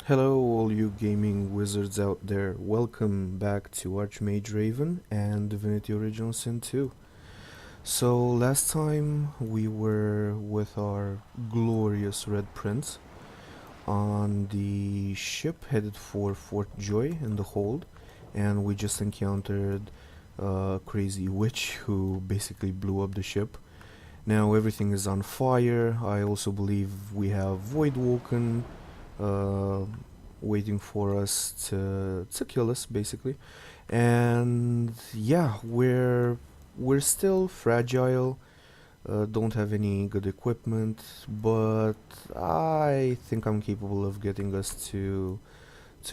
Hello, all you gaming wizards out there. Welcome back to Archmage Raven and Divinity Original Sin 2. So, last time we were with our glorious Red Prince on the ship headed for Fort Joy in the hold, and we just encountered a crazy witch who basically blew up the ship. Now everything is on fire. I also believe we have Voidwoken uh, waiting for us to kill us, basically. And yeah, we're still fragile. Don't have any good equipment, but I think I'm capable of getting us to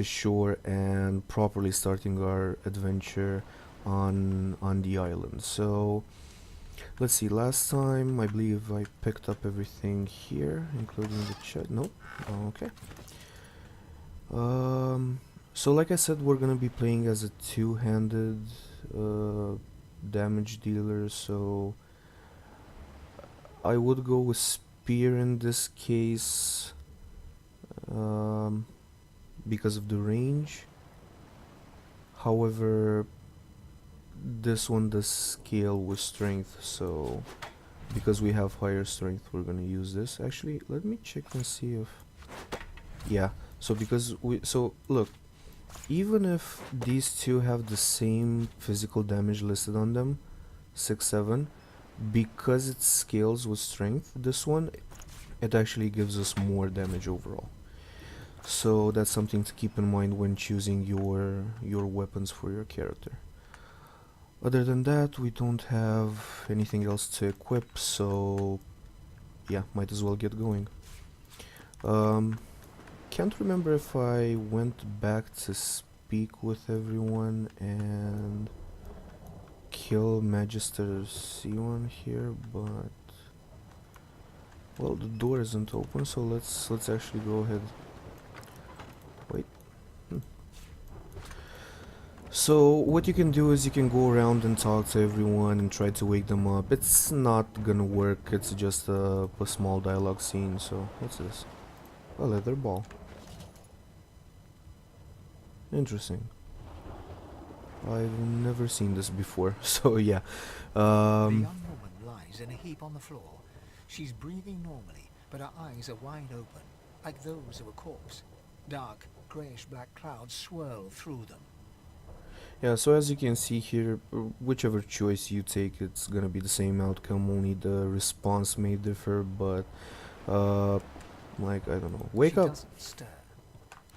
shore and properly starting our adventure on the island. So let's see. Last time I believe I picked up everything here, including the chest. Nope. Okay. Um, so like I said, we're gonna be playing as a two-handed uh, damage dealer. So I would go with spear in this case, um, because of the range. However, this one does scale with strength, so because we have higher strength, we're gonna use this. Actually, let me check and see if yeah. So because so look, even if these two have the same physical damage listed on them, 6, 7, because it scales with strength, this one, it actually gives us more damage overall. So that's something to keep in mind when choosing your weapons for your character. Other than that, we don't have anything else to equip, so yeah, might as well get going. Um, can't remember if I went back to speak with everyone and kill Magister Siwan here, but well, the door isn't open, so let's actually go ahead. Wait. So what you can do is you can go around and talk to everyone and try to wake them up. It's not gonna work. It's just a small dialogue scene. So what's this? A leather ball. Interesting. I've never seen this before. So yeah. The Um, young woman lies in a heap on the floor. She's breathing normally, but her eyes are wide open, like those of a corpse. Dark, greyish-black clouds swirl through them. yeah. So as you can see here, whichever choice you take, it's gonna be the same outcome. Only the response may differ. But uh, like I don't know. She Wake up. doesn't stir.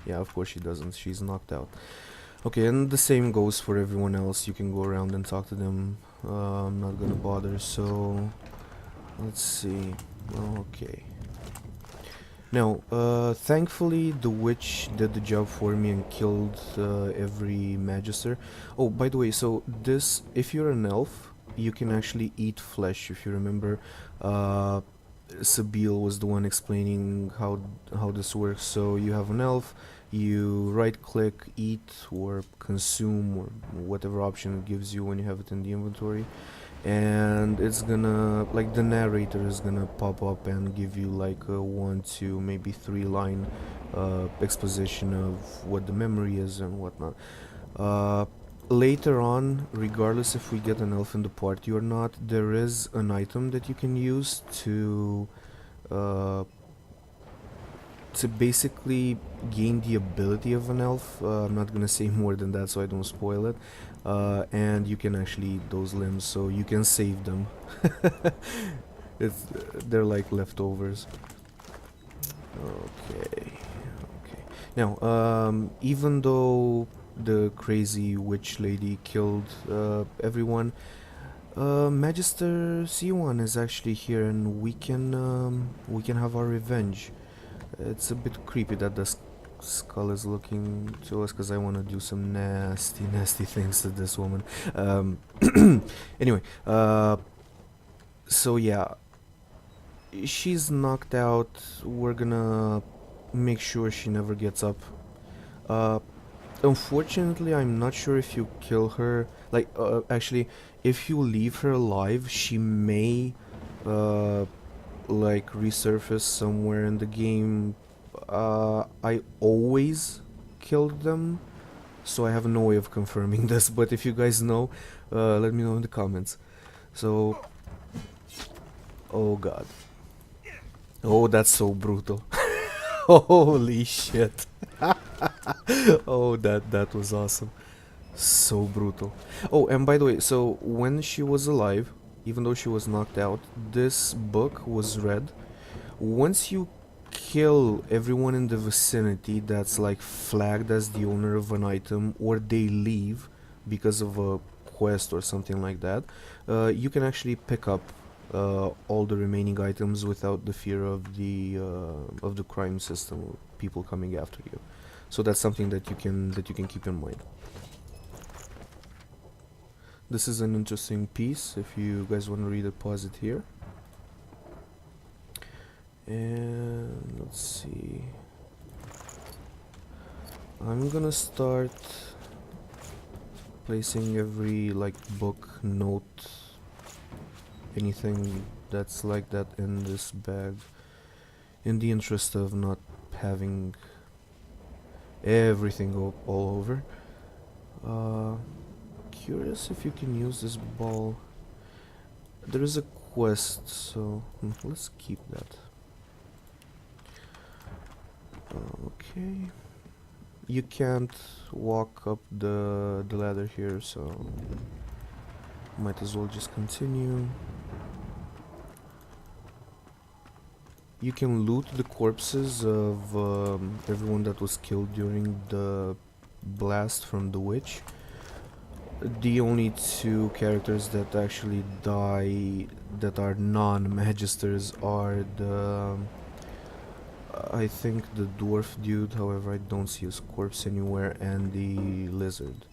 Yeah, of course she doesn't. She's knocked out. Okay, and the same goes for everyone else. You can go around and talk to them. I'm not gonna bother, so let's see. Okay. Now, thankfully the witch did the job for me and killed every magister. Oh, by the way, so this, if you're an elf, you can actually eat flesh. If you remember, uh, Sabil was the one explaining how this works. So you have an elf, you right click, eat or consume or whatever option it gives you when you have it in the inventory, and it's gonna, like, the narrator is gonna pop up and give you like a 1, 2, maybe 3 line exposition of what the memory is and whatnot. uh, Later on, regardless if we get an elf in the party or not, there is an item that you can use uh, to basically gain the ability of an elf. I'm not gonna say more than that so I don't spoil it. And you can actually eat those limbs, so you can save them. it's They're like leftovers. Okay, okay. Now, even though the crazy witch lady killed everyone, Magister Siwan is actually here, and we can have our revenge. It's a bit creepy that the skull is looking to us, because I want to do some nasty, nasty things to this woman. Um, anyway, so yeah, she's knocked out. We're gonna make sure she never gets up. Uh, Unfortunately, I'm not sure if you kill her. Like, actually, if you leave her alive, she may, like, resurface somewhere in the game I always killed them, so I have no way of confirming this, but if you guys know, let me know in the comments. So, oh god. Oh, that's so brutal. Holy shit. Oh, that was awesome. So brutal. Oh, and by the way, so when she was alive, even though she was knocked out, this book was read. Once you kill everyone in the vicinity that's like flagged as the owner of an item, or they leave because of a quest or something like that, you can actually pick up all the remaining items without the fear of the crime system or people coming after you. So that's something that you can keep in mind. This is an interesting piece. If you guys want to read it, pause it here. And let's see. I'm gonna start placing every like book, note, anything that's like that in this bag, in the interest of not having everything all over. Curious if you can use this ball. There is a quest, so let's keep that. Okay. You can't walk up the ladder here, so might as well just continue. You can loot the corpses of everyone that was killed during the blast from the witch. The only two characters that actually die that are non-magisters are the I think the dwarf dude, however I don't see his corpse anywhere, and the lizard.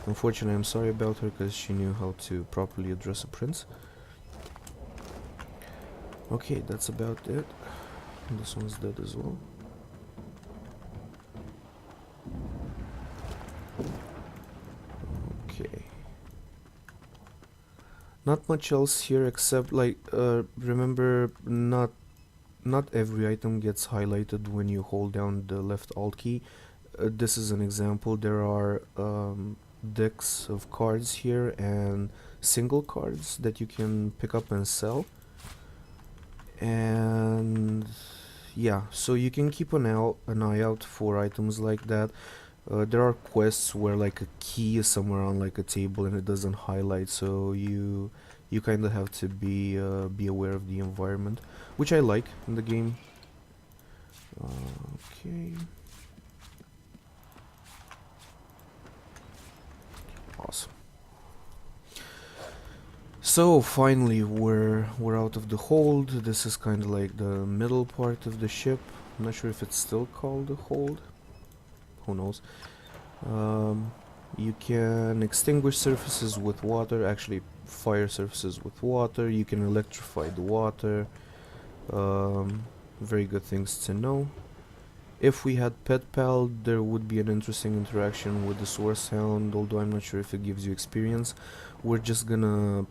Unfortunately, I'm sorry about her because she knew how to properly address a prince. Okay, that's about it. This one's dead as well. Okay. Not much else here except like remember not every item gets highlighted when you hold down the left alt key. This is an example. There are decks of cards here and single cards that you can pick up and sell. And yeah, so you can keep an eye out for items like that. There are quests where like a key is somewhere on like a table and it doesn't highlight, so you kind of have to be aware of the environment, which I like in the game. Okay. Awesome. So finally we're out of the hold. This is kind of like the middle part of the ship. I'm not sure if it's still called the hold. Who knows? You can extinguish surfaces with water, actually fire surfaces with water. You can electrify the water. Very good things to know. If we had Pet Pal, there would be an interesting interaction with the Source Hound, although I'm not sure if it gives you experience. We're just gonna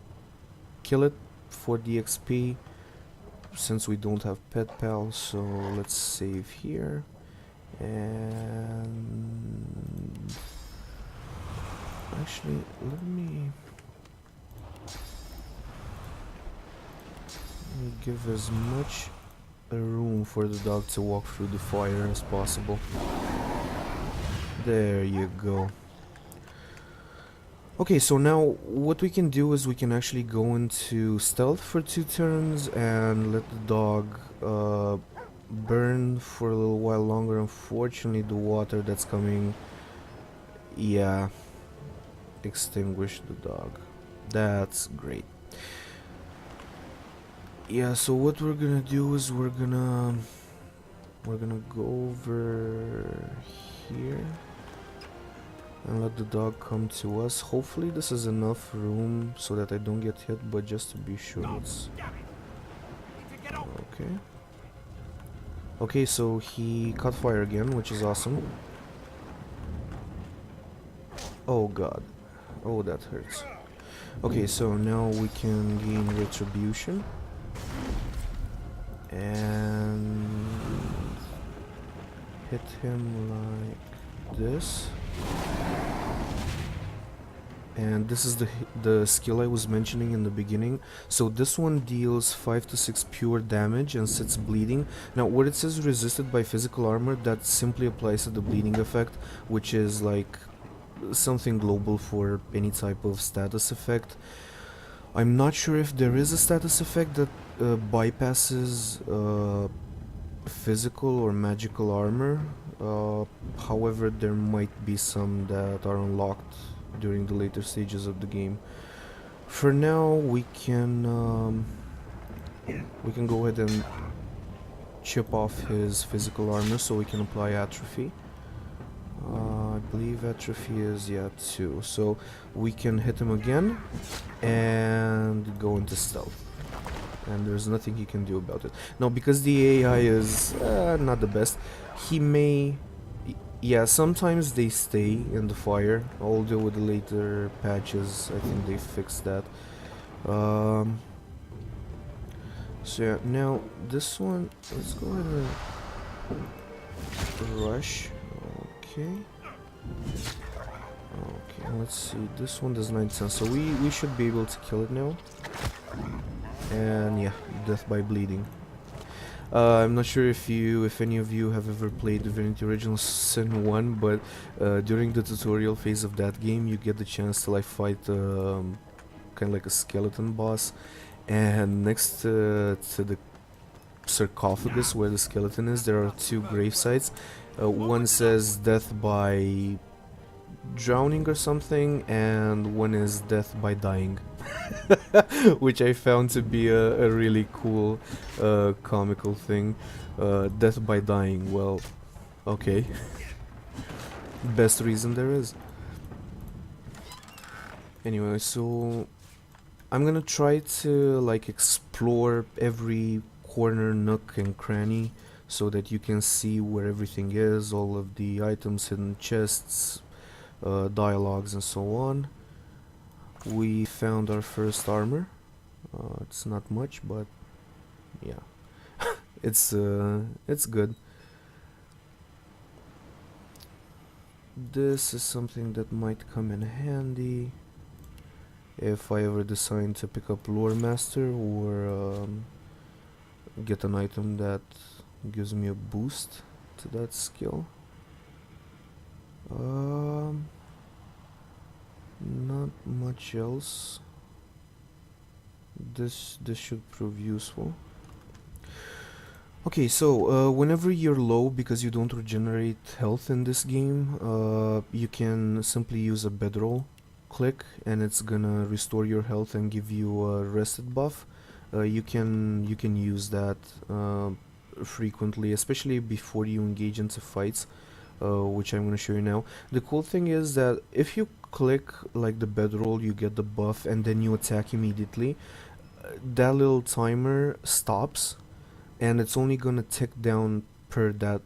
kill it for the XP since we don't have Pet Pal, so let's save here. And actually, let me give as much room for the dog to walk through the fire as possible. There you go. Okay, so now what we can do is we can actually go into stealth for 2 turns and let the dog burn for a little while longer. Unfortunately, the water that's coming, yeah, extinguished the dog. That's great. Yeah, so what we're gonna do is we're gonna go over here and let the dog come to us. Hopefully this is enough room so that I don't get hit, but just to be sure, let's... Okay. Okay, so he caught fire again, which is awesome. Oh god. Oh, that hurts. Okay, so now we can gain retribution. And hit him like this. And this is the skill I was mentioning in the beginning. So this one deals 5 to 6 pure damage and sits bleeding. Now where it says resisted by physical armor, that simply applies to the bleeding effect, which is like something global for any type of status effect. I'm not sure if there is a status effect that bypasses physical or magical armor. However, there might be some that are unlocked during the later stages of the game. For now, we can go ahead and chip off his physical armor so we can apply atrophy. I believe atrophy is 2, so we can hit him again and go into stealth. And there's nothing he can do about it. Now, because the AI is not the best, he may... Yeah, sometimes they stay in the fire, although with the later patches, I think they fixed that. So yeah, now this one, let's go ahead and rush. Okay. Okay, let's see. This one does 9 cents, so we should be able to kill it now. And yeah, death by bleeding. I'm not sure if any of you have ever played Divinity Original Sin 1, but during the tutorial phase of that game, you get the chance to like fight kind of like a skeleton boss, and next to the sarcophagus where the skeleton is, there are 2 grave sites. One says death by drowning or something, and one is death by dying. Which I found to be a really cool comical thing. Death by dying, well, okay. Best reason there is. Anyway, so I'm gonna try to like explore every corner, nook and cranny so that you can see where everything is, all of the items, hidden chests, dialogues and so on. We found our first armor. It's not much, but yeah, it's good. This is something that might come in handy if I ever decide to pick up Lore Master or get an item that gives me a boost to that skill. Not much else. This should prove useful. Okay, so whenever you're low because you don't regenerate health in this game, you can simply use a bedroll click and it's gonna restore your health and give you a rested buff. You can use that frequently, especially before you engage into fights, which I'm gonna show you now. The cool thing is that if you click like the bedroll, you get the buff and then you attack immediately. That little timer stops and it's only gonna tick down per that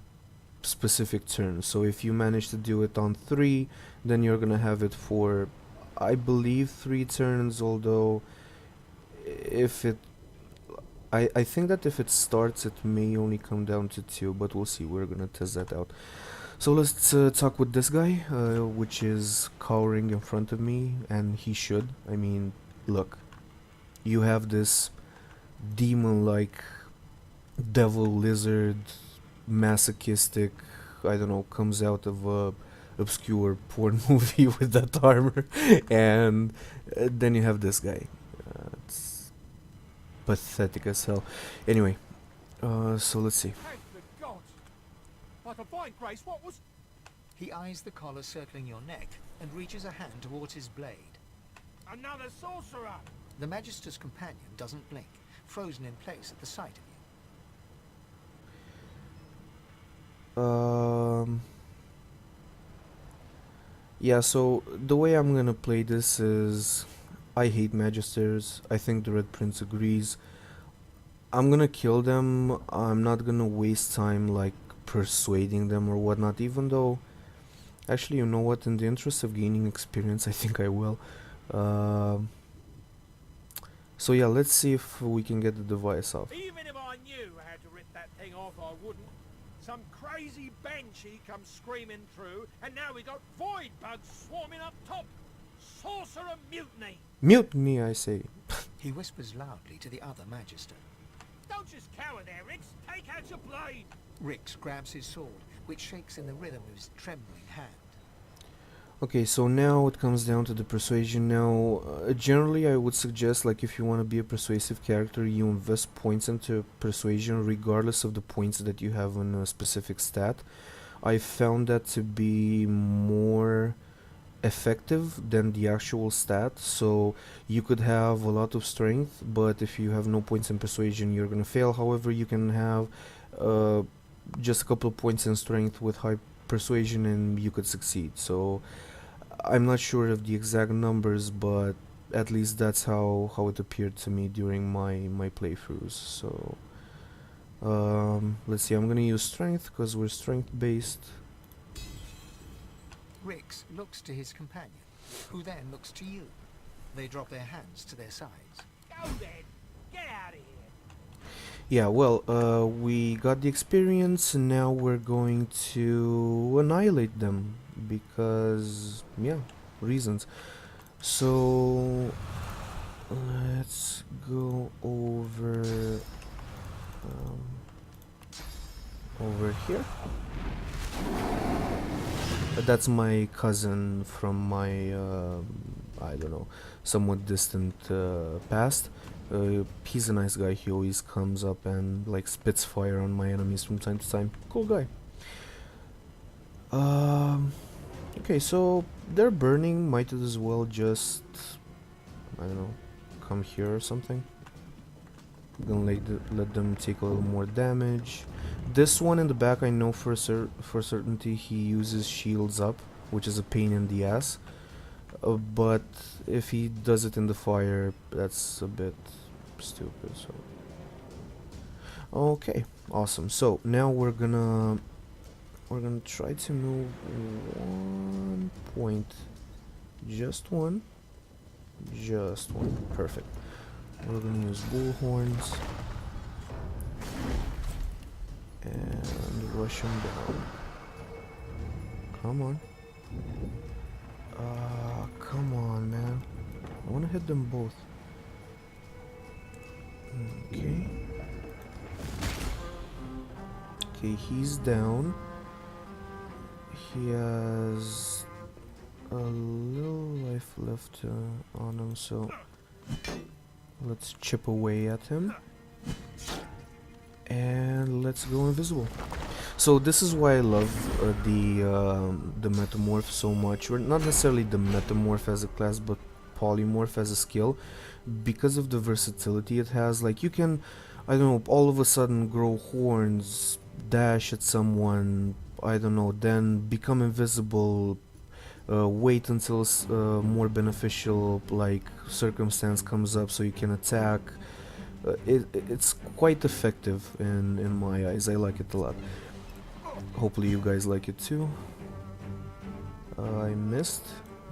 specific turn. So if you manage to do it on 3, then you're gonna have it for, I believe, 3 turns, although if it I think that if it starts it may only come down to 2, but we'll see. We're gonna test that out. So let's talk with this guy, which is cowering in front of me, and he should. I mean, look, you have this demon-like devil lizard, masochistic, I don't know, comes out of a obscure porn movie with that armor, and then you have this guy. It's pathetic as hell. Anyway, so let's see. Thank the gods! Like a fine grace, what was... He eyes the collar circling your neck and reaches a hand towards his blade. Another sorcerer! The Magister's companion doesn't blink, frozen in place at the sight of you. Yeah, so the way I'm gonna play this is, I hate Magisters. I think the Red Prince agrees. I'm gonna kill them. I'm not gonna waste time like persuading them or whatnot, even though, actually, you know what, in the interest of gaining experience, I think I will. So yeah, let's see if we can get the device off. Even if I knew how to rip that thing off, I wouldn't. Some crazy banshee comes screaming through, and now we got void bugs swarming up top. Sorcerer mutiny! Mutiny, I say. He whispers loudly to the other Magister. Don't just cower there, Rix. Take out your blade. Rix grabs his sword, which shakes in the rhythm of his trembling hand. Okay, so now it comes down to the persuasion. Now, generally I would suggest, like, if you want to be a persuasive character, you invest points into persuasion regardless of the points that you have on a specific stat. I found that to be more effective than the actual stat. So you could have a lot of strength, but if you have no points in persuasion, you're gonna fail. However, you can have just a couple of points in strength with high persuasion and you could succeed. So I'm not sure of the exact numbers, but at least that's how it appeared to me during my playthroughs. So let's see, I'm gonna use strength because we're strength based. Rix looks to his companion, who then looks to you. They drop their hands to their sides. Go then. Get out of here. Yeah, well, we got the experience and now we're going to annihilate them because, yeah, reasons. So let's go over here. That's my cousin from my I don't know, somewhat distant past. He's a nice guy. He always comes up and like spits fire on my enemies from time to time. Cool guy. Okay, so they're burning. Might as well just, I don't know, come here or something. I'm gonna let them take a little more damage. This one in the back, I know for certainty he uses shields up, which is a pain in the ass. But if he does it in the fire, that's a bit stupid. So okay, awesome. So now we're gonna try to move 1 point, just one, perfect. We're gonna use bullhorns and rush him down. Come on. Come on, man. I wanna hit them both. Okay. Okay, he's down. He has a little life left on him, so let's chip away at him. And let's go invisible. So this is why I love the metamorph so much, or not necessarily the metamorph as a class, but polymorph as a skill, because of the versatility it has. Like you can, I don't know, all of a sudden grow horns, dash at someone, I don't know, then become invisible, wait until more beneficial like circumstance comes up so you can attack. It's quite effective in my eyes. I like it a lot. Hopefully you guys like it too. I missed,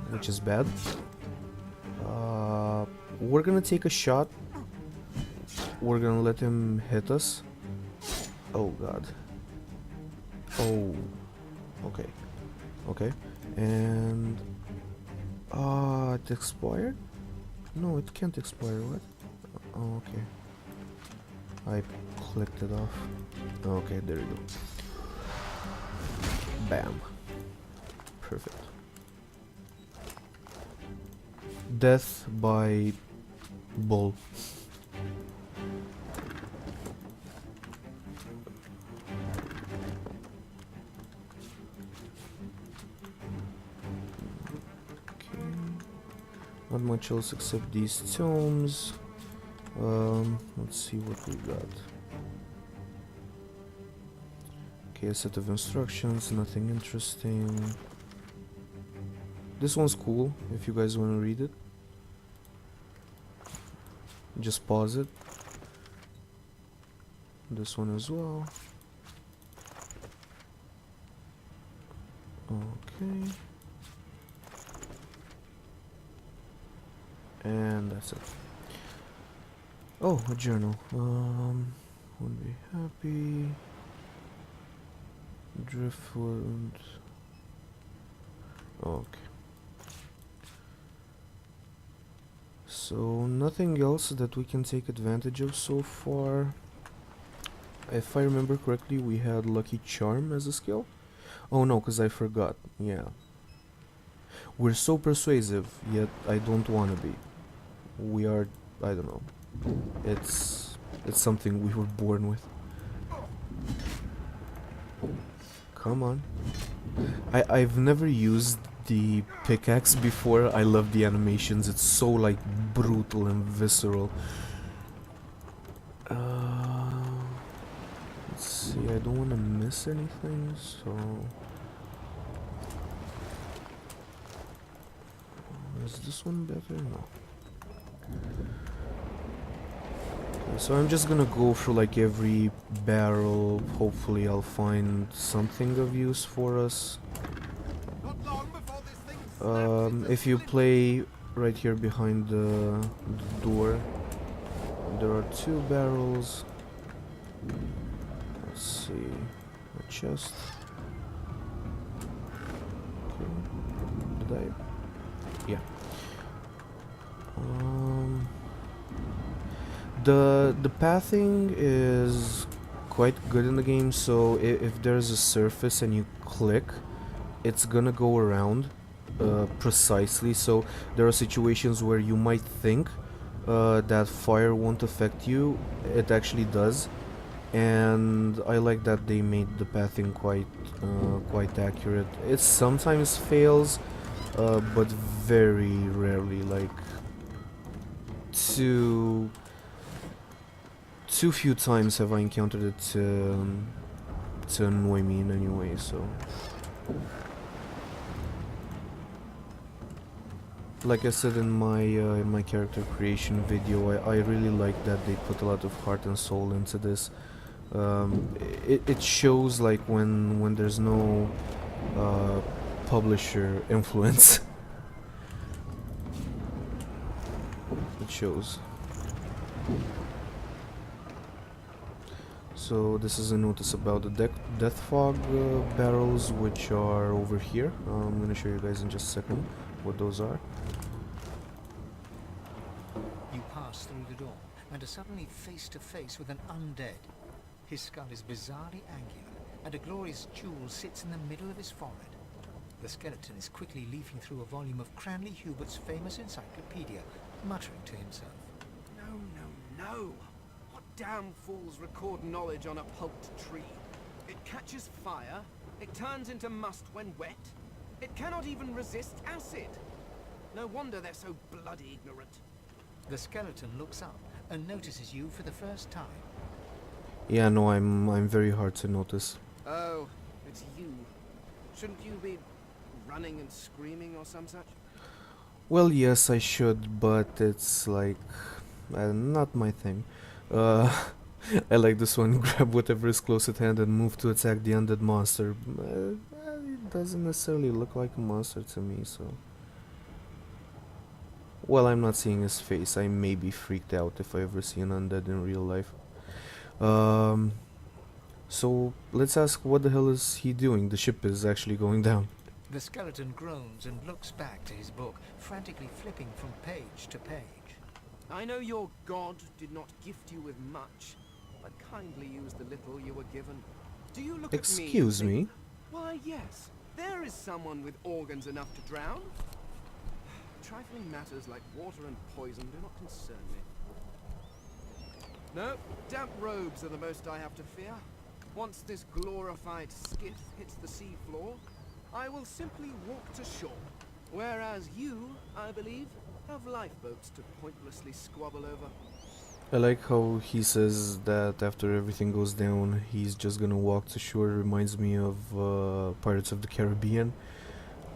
which is bad. We're gonna take a shot. We're gonna let him hit us. Oh god. Oh. Okay. Okay. And it expired? No, it can't expire. What? Oh, okay. I clicked it off. Okay, there you go. Bam. Perfect. Death by bull. Okay. Not much else except these tomes. Let's see what we got. Okay, a set of instructions, nothing interesting. This one's cool, if you guys want to read it. Just pause it. This one as well. Okay. And that's it. Oh, a journal. Wouldn't be happy. Driftwood. Okay. So nothing else that we can take advantage of so far. If I remember correctly, we had Lucky Charm as a skill. Oh no, because I forgot. Yeah. We're so persuasive, yet I don't want to be. We are, I don't know. It's something we were born with. Come on. I've never used the pickaxe before. I love the animations. It's so like brutal and visceral. Let's see. I don't want to miss anything, so is this one better? No. So I'm just gonna go through like every barrel. Hopefully I'll find something of use for us. If you play right here behind the door, there are 2 barrels. Let's see, a chest. Okay. Did I? Yeah. The pathing is quite good in the game, so if there's a surface and you click, it's gonna go around precisely. So there are situations where you might think that fire won't affect you. It actually does, and I like that they made the pathing quite accurate. It sometimes fails, but very rarely. Like too few times have I encountered it to annoy me in any way, so like I said in my character creation video, I really like that they put a lot of heart and soul into this. It shows like when there's no publisher influence. It shows. So this is a notice about the death fog barrels, which are over here. I'm gonna show you guys in just a second what those are. You pass through the door and are suddenly face to face with an undead. His skull is bizarrely angular, and a glorious jewel sits in the middle of his forehead. The skeleton is quickly leafing through a volume of Cranley Hubert's famous encyclopedia, muttering to himself. No! What damn fools record knowledge on a pulped tree? It catches fire, it turns into must when wet, it cannot even resist acid. No wonder they're so bloody ignorant. The skeleton looks up and notices you for the first time. Yeah, no, I'm very hard to notice. Oh, it's you. Shouldn't you be running and screaming or some such? Well, yes, I should, but it's like not my thing. I like this one. Grab whatever is close at hand and move to attack the undead monster. It doesn't necessarily look like a monster to me, so. Well, I'm not seeing his face. I may be freaked out if I ever see an undead in real life. So let's ask, what the hell is he doing? The ship is actually going down. The skeleton groans and looks back to his book, frantically flipping from page to page. I know your god did not gift you with much, but kindly use the little you were given. Do you look at me? Excuse me? Why, yes. There is someone with organs enough to drown. Trifling matters like water and poison do not concern me. No, damp robes are the most I have to fear. Once this glorified skiff hits the sea floor, I will simply walk to shore. Whereas you, I believe, have lifeboats to pointlessly squabble over. I like how he says that after everything goes down, he's just gonna walk to shore. Reminds me of Pirates of the Caribbean.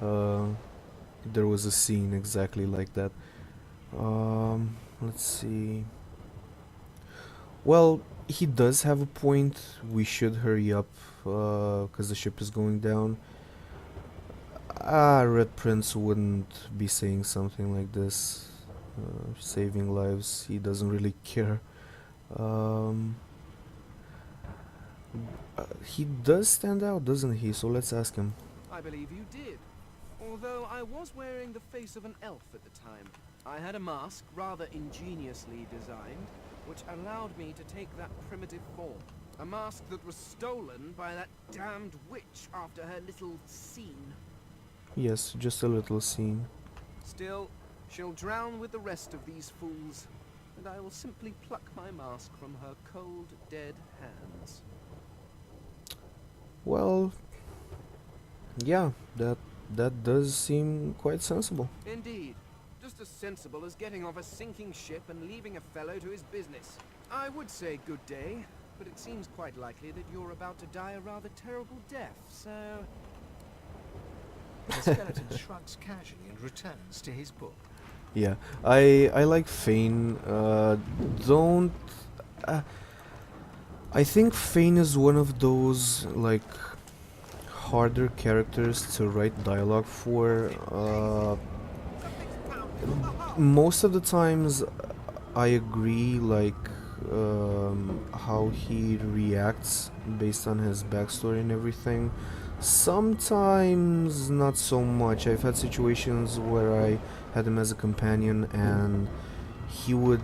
There was a scene exactly like that. Let's see. Well, he does have a point. We should hurry up, because the ship is going down. Red Prince wouldn't be saying something like this. Saving lives, he doesn't really care. He does stand out, doesn't he? So let's ask him. I believe you did. Although I was wearing the face of an elf at the time. I had a mask, rather ingeniously designed, which allowed me to take that primitive form. A mask that was stolen by that damned witch after her little scene. Yes, just a little scene. Still, she'll drown with the rest of these fools, and I will simply pluck my mask from her cold, dead hands. Well, yeah, that does seem quite sensible. Indeed. Just as sensible as getting off a sinking ship and leaving a fellow to his business. I would say good day, but it seems quite likely that you're about to die a rather terrible death, so... The skeleton shrugs casually and returns to his book. Yeah, I like Fane. Don't. I think Fane is one of those like harder characters to write dialogue for. Most of the times, I agree. Like how he reacts based on his backstory and everything. Sometimes not so much. I've had situations where I had him as a companion and he would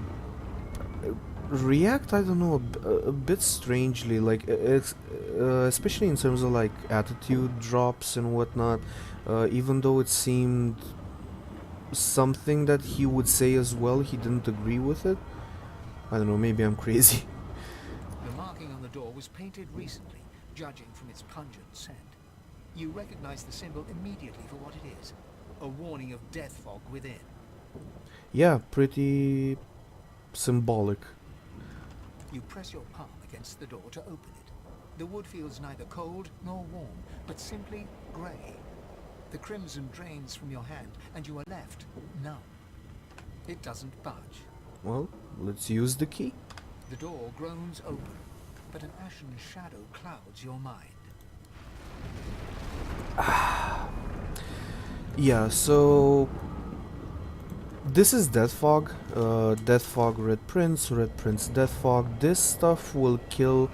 react, I don't know, a bit strangely, like it's especially in terms of like attitude drops and whatnot, even though it seemed something that he would say as well, he didn't agree with it. I don't know, maybe I'm crazy. The marking on the door was painted recently, judging from its pungent scent. You recognize the symbol immediately for what it is. A warning of death fog within. Yeah, pretty symbolic. You press your palm against the door to open it. The wood feels neither cold nor warm, but simply grey. The crimson drains from your hand, and you are left numb. It doesn't budge. Well, let's use the key. The door groans open, but an ashen shadow clouds your mind. Yeah, so this is Death Fog. Death Fog, Red Prince, Death Fog. This stuff will kill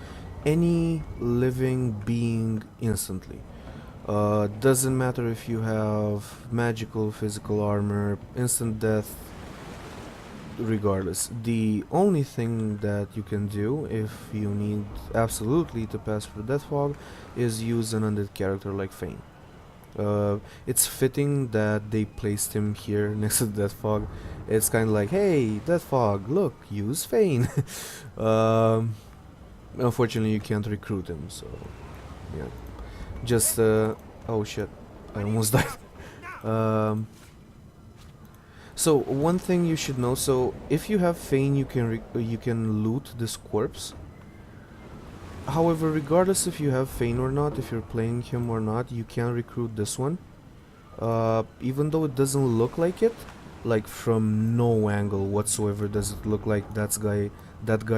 any living being instantly. Doesn't matter if you have magical, physical armor, instant death, regardless. The only thing that you can do if you need absolutely to pass for Death Fog is use an undead character like Fane. It's fitting that they placed him here next to Death Fog. It's kind of like, hey, Death Fog, look, use Fane. Unfortunately, you can't recruit him, so yeah. Just oh shit, I almost died. So one thing you should know, so if you have Fane, you can loot this corpse. However, regardless if you have Fane or not, if you're playing him or not, you can recruit this one. Even though it doesn't look like it, like from no angle whatsoever does it look like that guy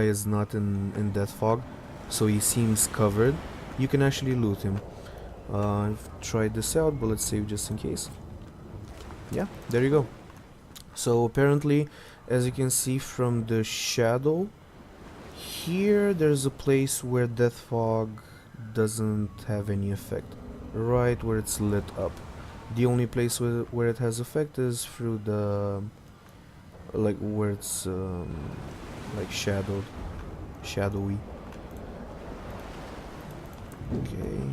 is not in Death Fog, so he seems covered. You can actually loot him. I've tried this out, but let's save just in case. Yeah, there you go. So apparently, as you can see from the shadow, here there's a place where Death Fog doesn't have any effect, right where it's lit up. The only place where it has effect is through the, like where it's like shadowy. Okay.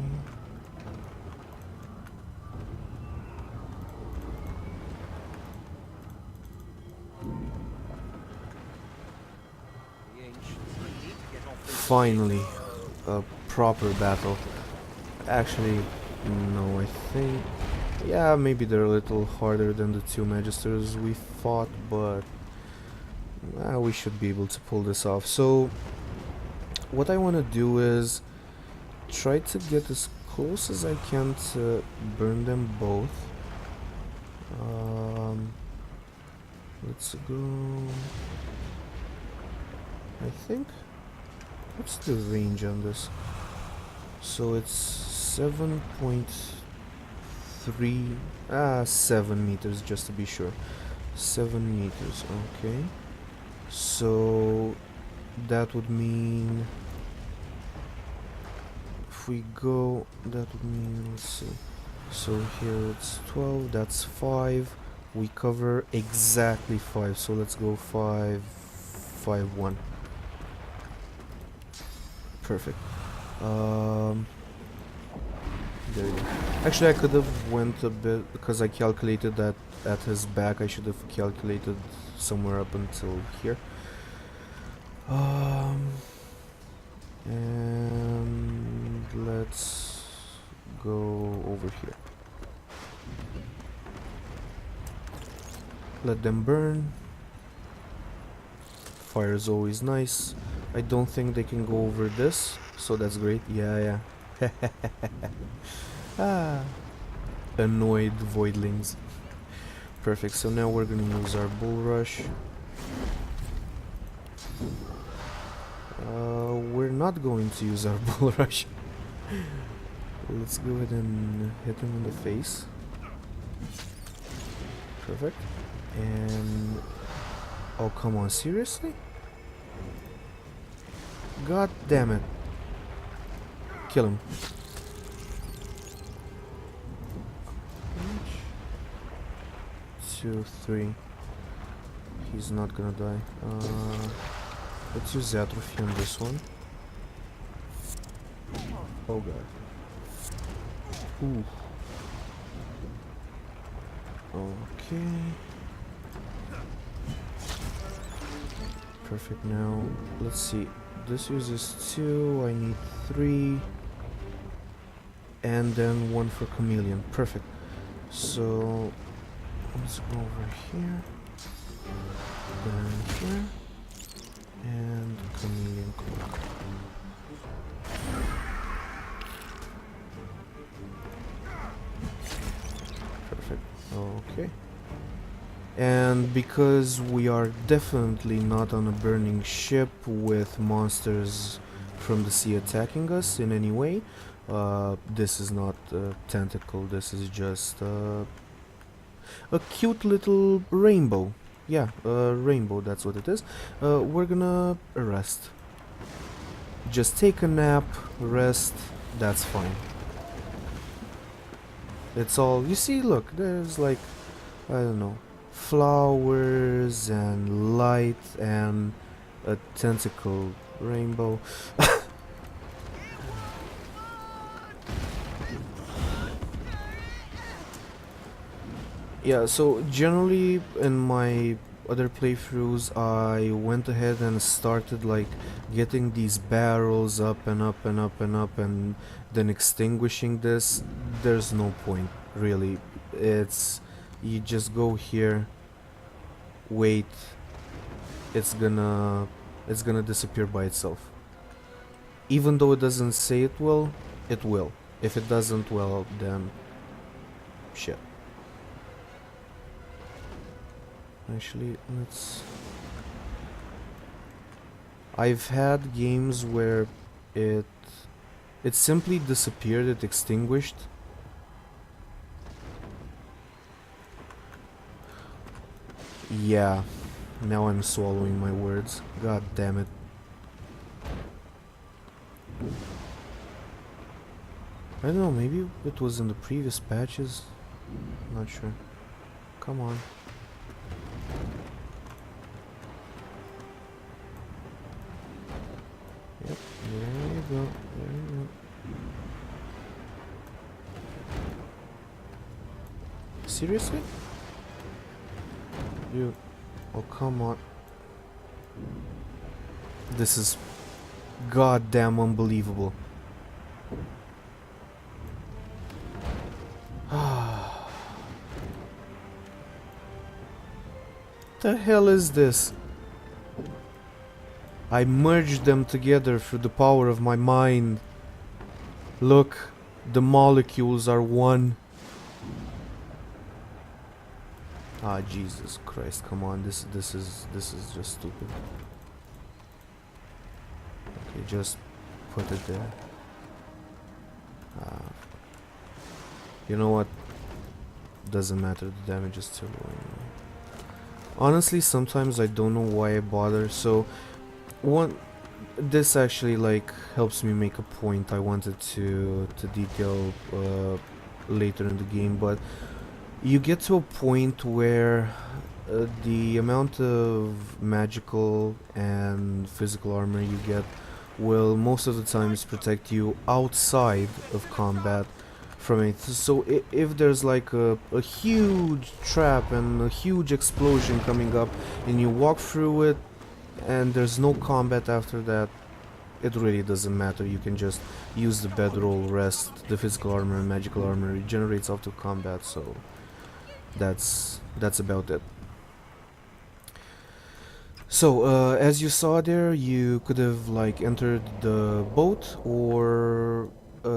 Finally, a proper battle. Actually, no, I think... yeah, maybe they're a little harder than the two Magisters we fought, but... we should be able to pull this off. So, what I want to do is try to get as close as I can to burn them both. Let's go... I think... what's the range on this? So it's 7.3... 7 meters just to be sure. 7 meters, okay. So that would mean if we go, that would mean, let's see. So here it's 12, that's 5. We cover exactly 5, so let's go 5, 5, 1. Perfect. There we go. Actually, I could have went a bit, because I calculated that at his back. I should have calculated somewhere up until here. And let's go over here. Let them burn. Fire is always nice. I don't think they can go over this, so that's great. Yeah. Ah, annoyed voidlings. Perfect. So now we're gonna use our bull rush. We're not going to use our bull rush. Let's go ahead and hit him in the face. Perfect. And oh, come on, seriously? God damn it. Kill him. 2, 3. He's not gonna die. Let's use atrophy on this one. Oh god. Ooh. Okay. Perfect. Now let's see. This uses 2. I need 3. And then 1 for chameleon. Perfect. So let's go over here. Then here. And chameleon cloak. Perfect. Okay. And because we are definitely not on a burning ship with monsters from the sea attacking us in any way, this is not a tentacle, this is just a cute little rainbow. Yeah, a rainbow, that's what it is. We're gonna rest. Just take a nap, rest, that's fine. It's all, you see, look, there's like, I don't know, flowers and light and a tentacle rainbow. Yeah, so generally in my other playthroughs I went ahead and started like getting these barrels up and up and up and up and then extinguishing this. There's no point, really. It's, you just go here, wait, it's gonna disappear by itself. Even though it doesn't say it will, it will. If it doesn't, well, then shit. Actually, let's... I've had games where it simply disappeared, it extinguished. Yeah, now I'm swallowing my words. God damn it. I don't know, maybe it was in the previous patches. Not sure. Come on. Yep, there you go, there you go. Seriously? You... Oh, come on. This is goddamn unbelievable. The hell is this? I merged them together through the power of my mind. Look, the molecules are one. Ah, Jesus Christ, come on, this is just stupid. Okay, just put it there. You know what? Doesn't matter, the damage is still low anyway. Honestly, sometimes I don't know why I bother. So, this actually like helps me make a point I wanted to detail later in the game, but you get to a point where the amount of magical and physical armor you get will most of the times protect you outside of combat from it. So if there's like a huge trap and a huge explosion coming up and you walk through it and there's no combat after that, it really doesn't matter. You can just use the bedroll, rest, the physical armor and magical armor regenerates after combat, so that's about it. So, as you saw there, you could have like entered the boat or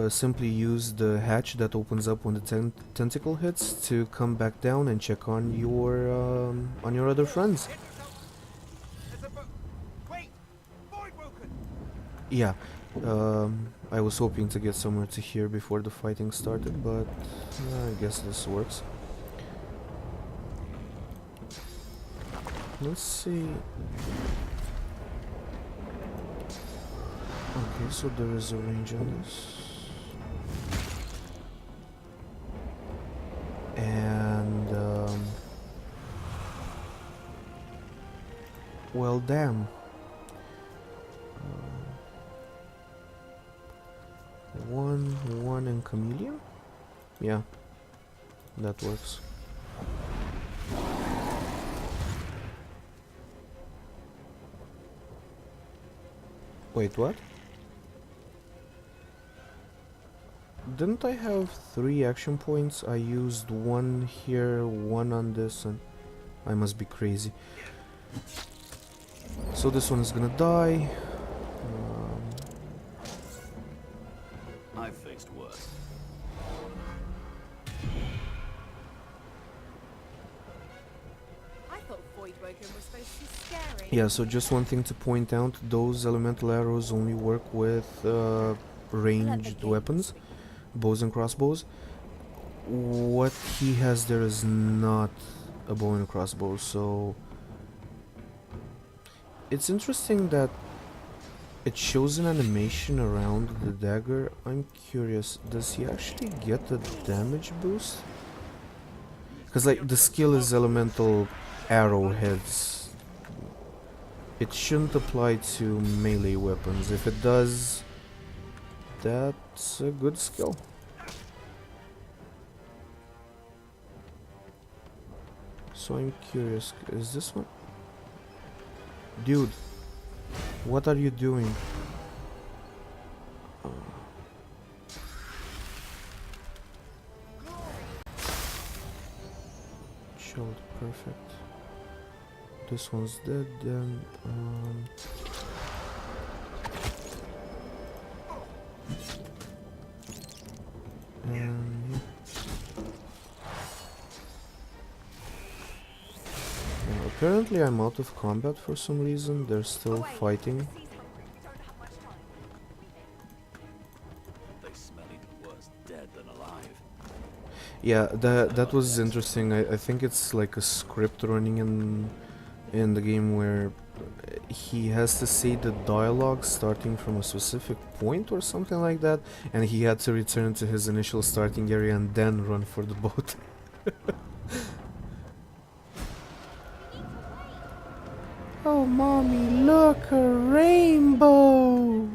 simply use the hatch that opens up when the tentacle hits to come back down and check on your other friends. Wait! Void woken! Yeah, I was hoping to get somewhere to here before the fighting started, but I guess this works. Let's see. Okay, so there is a range on this. And, well, damn. One and chameleon? Yeah, that works. Wait, what? Didn't I have 3 action points? I used 1 here, 1 on this, and I must be crazy. So this one is gonna die. I've faced worse. I thought Voidwoken was supposed to be scary. Yeah, so just one thing to point out, those elemental arrows only work with ranged weapons, bows and crossbows. What he has there is not a bow and crossbow, so it's interesting that it shows an animation around the dagger. I'm curious, does he actually get a damage boost? Because like the skill is elemental arrowheads. It shouldn't apply to melee weapons. If it does, that's a good skill. So I'm curious, is this one? Dude, what are you doing? Shield, perfect. This one's dead then. And yeah. Apparently I'm out of combat for some reason. They're still fighting. They smell even worse dead than alive. Yeah, that was interesting. I think it's like a script running in the game where he has to say the dialogue starting from a specific point or something like that, and he had to return to his initial starting area and then run for the boat. Oh, mommy, look, a rainbow!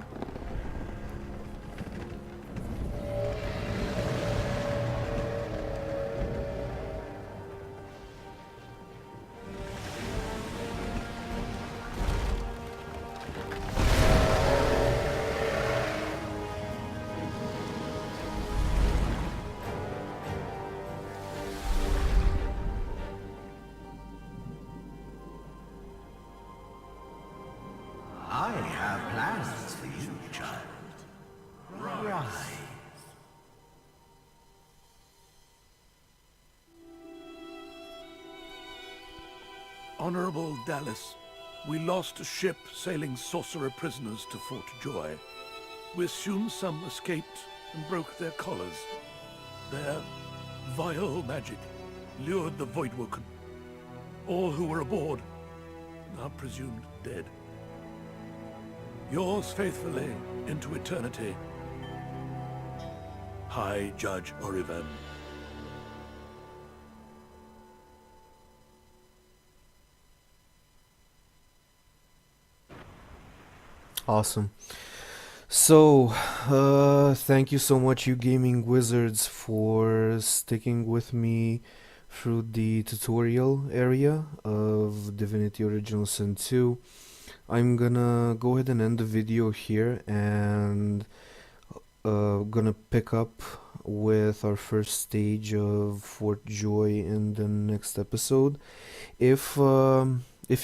I have plans for you, child. Rise. Honorable Dallas, we lost a ship sailing sorcerer prisoners to Fort Joy. We assume some escaped and broke their collars. Their vile magic lured the Voidwoken. All who were aboard are presumed dead. Yours faithfully into eternity, High Judge Oriven. Awesome. So, thank you so much, you gaming wizards, for sticking with me through the tutorial area of Divinity Original Sin 2. I'm gonna go ahead and end the video here, and gonna pick up with our first stage of Fort Joy in the next episode. If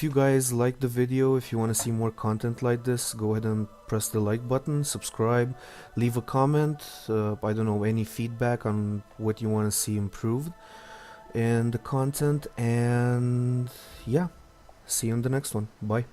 you guys like the video, if you want to see more content like this, go ahead and press the like button, subscribe, leave a comment, I don't know, any feedback on what you want to see improved in the content, and yeah, see you in the next one. Bye.